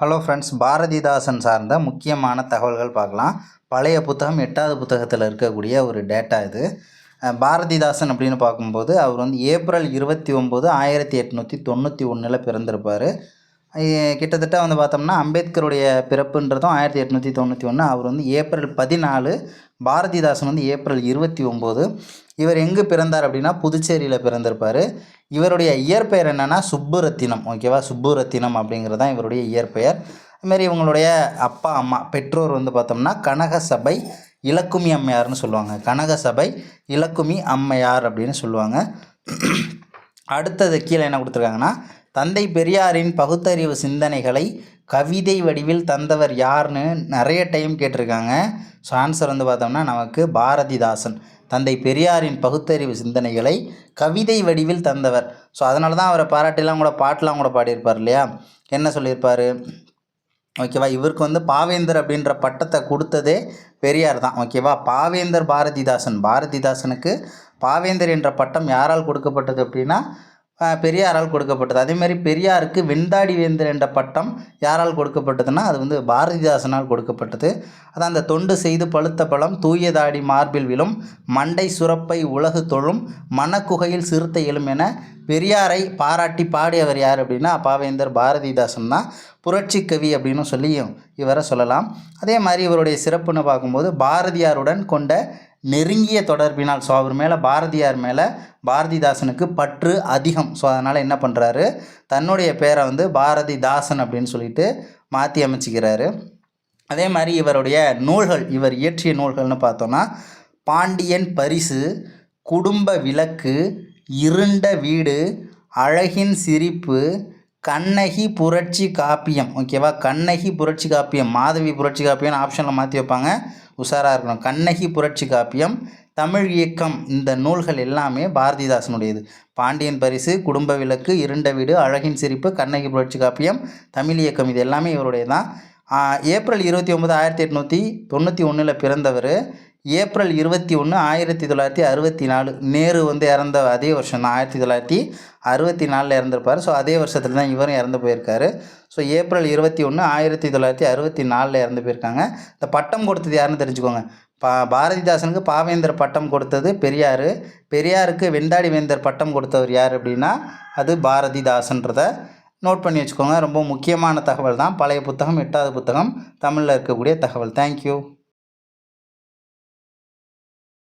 Hello friends, Bharathidasan சார்ந்த முக்கியமான தகவல்கள் பார்க்கலாம். பழைய புத்தகம் 8வது புத்தகத்தில் இருக்கக்கூடிய ஒரு டேட்டா இது. பாரதிதாசன் அப்படின்னு பார்க்கும்போது அவர் வந்து ஏப்ரல் 29, 1891 பிறந்திருப்பார். கிட்டத்தட்ட வந்து பார்த்தோம்னா அம்பேத்கருடைய பிறப்புன்றதும் 1891. அவர் வந்து ஏப்ரல் 14, பாரதிதாசன் வந்து ஏப்ரல் 29. இவர் எங்கே பிறந்தார் அப்படின்னா புதுச்சேரியில் பிறந்திருப்பார். இவருடைய இயற்பெயர் என்னென்னா சுப்புரத்தினம். ஓகேவா, சுப்புரத்தினம் அப்படிங்கிறது தான் இவருடைய இயற்பெயர். அதுமாரி இவங்களுடைய அப்பா அம்மா பெற்றோர் வந்து பார்த்தோம்னா கனகசபை இலக்குமி அம்மையார்னு சொல்லுவாங்க. கனகசபை இலக்குமி அம்மையார் அப்படின்னு சொல்லுவாங்க. அடுத்தது கீழே என்ன கொடுத்துருக்காங்கன்னா, தந்தை பெரியாரின் பகுத்தறிவு சிந்தனைகளை கவிதை வடிவில் தந்தவர் யாருன்னு நிறைய டைம் கேட்டிருக்காங்க. ஸோ ஆன்சர் வந்து பார்த்தோம்னா நமக்கு பாரதிதாசன். தந்தை பெரியாரின் பகுத்தறிவு சிந்தனைகளை கவிதை வடிவில் தந்தவர். ஸோ அதனால தான் அவரை பாராட்டிலாம் கூட பாட்டெலாம் கூட பாடியிருப்பார் இல்லையா. என்ன சொல்லியிருப்பார் ஓகேவா, இவருக்கு வந்து பாவேந்தர் அப்படின்ற பட்டத்தை கொடுத்ததே பெரியார் தான். ஓகேவா, பாவேந்தர் பாரதிதாசனுக்கு பாவேந்தர் என்ற பட்டம் யாரால் கொடுக்கப்பட்டது அப்படின்னா பெரியாரால் கொடுக்கப்பட்டது. அதேமாதிரி பெரியாருக்கு வெண்தாடி வேந்தர் என்ற பட்டம் யாரால் கொடுக்கப்பட்டதுன்னா அது வந்து பாரதிதாசனால் கொடுக்கப்பட்டது. அதான் அந்த தொண்டு செய்து பழுத்த பழம் தூயதாடி மார்பில் விழும் மண்டை சுரப்பை உலகு தொழும் மனக்குகையில் சிறுத்தை எழும் என பெரியாரை பாராட்டி பாடியவர் யார் அப்படின்னா பாவேந்தர் பாரதிதாசன் தான். புரட்சி கவி அப்படின்னு சொல்லியும் இவரை சொல்லலாம். அதே மாதிரி இவருடைய சிறப்புன்னு பார்க்கும்போது பாரதியாருடன் கொண்ட நெருங்கிய தொடர்பினால், ஸோ அவர் மேலே பாரதியார் மேலே பாரதிதாசனுக்கு பற்று அதிகம். ஸோ அதனால் என்ன பண்ணுறாரு, தன்னுடைய பேரை வந்து பாரதிதாசன் அப்படின்னு சொல்லிட்டு மாற்றி அமைச்சிக்கிறாரு. அதே மாதிரி இவருடைய நூல்கள், இவர் இயற்றிய நூல்கள்னு பார்த்தோன்னா பாண்டியன் பரிசு, குடும்ப விளக்கு, இருண்ட வீடு, அழகின் சிரிப்பு, கண்ணகி புரட்சி காப்பியம். ஓகேவா, கண்ணகி புரட்சி காப்பியம், மாதவி புரட்சி காப்பியம்னு ஆப்ஷனில் மாற்றி வைப்பாங்க, உஷாராக இருக்கணும். கண்ணகி புரட்சி காப்பியம், தமிழ் இயக்கம், இந்த நூல்கள் எல்லாமே பாரதிதாசனுடையது. பாண்டியன் பரிசு, குடும்ப விளக்கு, இருண்ட வீடு, அழகின் சிரிப்பு, கண்ணகி புரட்சி காப்பியம், தமிழ் இயக்கம், இது எல்லாமே இவருடைய தான். ஏப்ரல் 29, 1891 பிறந்தவர். ஏப்ரல் 21, 1964 நேரு வந்து இறந்த அதே வருஷம் தான், 1964 இறந்துருப்பார். ஸோ அதே வருஷத்தில் தான் இவரும் இறந்து போயிருக்காரு. ஸோ ஏப்ரல் 21, 1964 இறந்து போயிருக்காங்க. இந்த பட்டம் கொடுத்தது யாருன்னு தெரிஞ்சுக்கோங்க. பாரதிதாசனுக்கு பாவேந்தர் பட்டம் கொடுத்தது பெரியார். பெரியாருக்கு வெண்தாடி வேந்தர் பட்டம் கொடுத்தவர் யார் அப்படின்னா அது பாரதிதாசன்றதை நோட் பண்ணி வச்சுக்கோங்க. ரொம்ப முக்கியமான தகவல் தான். பழைய புத்தகம் 8வது புத்தகம் தமிழில் இருக்கக்கூடிய தகவல். தேங்க்யூ.